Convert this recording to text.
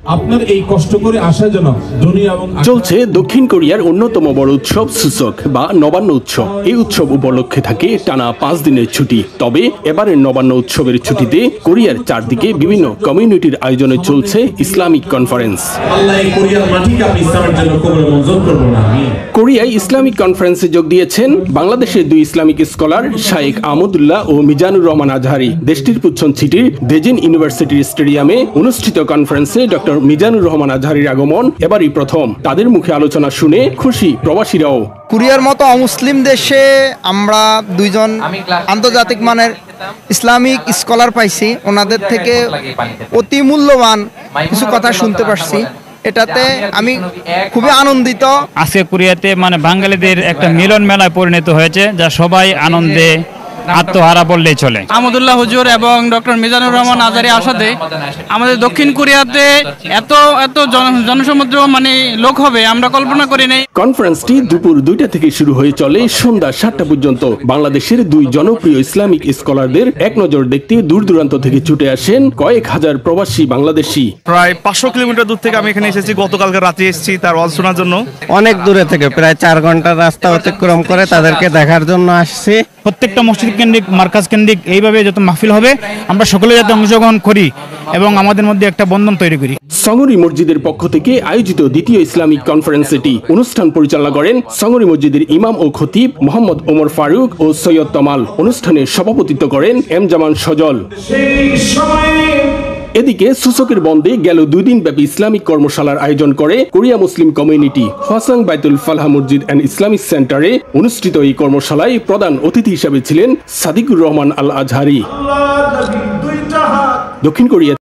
আপনার এই কষ্ট করে আসা যেন দুনিয়া এবং চলছে দক্ষিণ কোরিয়ার অন্যতম বড় উৎসব সূচক বা নবান্ন উৎসব। এই উৎসব উপলক্ষে থাকে টানা 5 দিনের ছুটি। তবে এবারের নবান্ন উৎসবের ছুটিতে কোরিয়ার চারদিকে বিভিন্ন কমিউনিটির আয়োজনে চলছে ইসলামিক কনফারেন্স। কোরিয়ায় ইসলামিক কনফারেন্সে যোগ দিয়েছেন বাংলাদেশের 2 ইসলামিক স্কলার শাইখ আহমদুল্লাহ ও মিজানুর রহমান আজহারি। দেশটির পুচ্ছন সিটির দেজিন ইউনিভার্সিটির স্টেডিয়ামে অনুষ্ঠিত কনফারেন্সে ডক্টর মিজানুর রহমান আজহারির আগমন এবারই প্রথম। তাদের মুখে আলোচনা শুনে খুশি প্রবাসীরাও। কোরিয়ার মতো অমুসলিম দেশে আমরা 2 জন আন্তর্জাতিক মানের ইসলামিক স্কলার পাইছি। ওনাদের থেকে অতি মূল্যবান কিছু কথা শুনতে পারছি। এটাতে আমি খুবই আনন্দিত। আজকে কোরিয়াতে বাঙালিদের একটা মিলন মেলায় পরিণত হয়েছে, যা সবাই আনন্দে আত্মহারা বললেই চলে। আহমদুল্লাহ হুজুর এবং ডক্টর মিজানুর রহমান আজহারি আসাতে আমাদের দক্ষিণ কোরিয়াতে এত জনসমুদ্র লোক হবে আমরা কল্পনা করি নাই। কনফারেন্সটি দুপুর 2টা থেকে শুরু হয়ে চলে সন্ধ্যা 7টা পর্যন্ত। বাংলাদেশের 2 জনপ্রিয় ইসলামিক স্কলারদের এক নজর দেখতে দূর দূরান্ত থেকে ছুটে আসেন কয়েক হাজার প্রবাসী বাংলাদেশি। প্রায় 500 কিলোমিটার দূর থেকে আমি এখানে এসেছি। গতকালকে রাতে এসেছি তার ওয়াজ শোনার জন্য। অনেক দূরে থেকে প্রায় 4 ঘন্টার রাস্তা অতিক্রম করে তাদেরকে দেখার জন্য আসছি। প্রত্যেকটা মসজিদ কেন্দ্রিক, মার্কাজ কেন্দ্রিক এইভাবে যত মাহফিল হবে আমরা সকলে যাতে অংশগ্রহণ করি এবং আমাদের মধ্যে একটা বন্ধন তৈরি করি। সঙ্গরি মসজিদের পক্ষ থেকে আয়োজিত দ্বিতীয় ইসলামিক কনফারেন্স এটি। অনুষ্ঠান পরিচালনা করেন সঙ্গরি মসজিদের ইমাম ও খতিব মোহাম্মদ ওমর ফারুক ও সৈয়দ তমাল। অনুষ্ঠানে সভাপতিত্ব করেন এম জামান সজল। এদিকে সূচকের বন্ধে গেল 2 দিন ব্যাপী ইসলামিক কর্মশালার আয়োজন করে কোরিয়া মুসলিম কমিউনিটি। হসাং বাইতুল ফালাহ মসজিদ অ্যান্ড ইসলামিক সেন্টারে অনুষ্ঠিত এই কর্মশালায় প্রধান অতিথি হিসেবে ছিলেন সাদিকুর রহমান আল আজহারি। দক্ষিণ কোরিয়া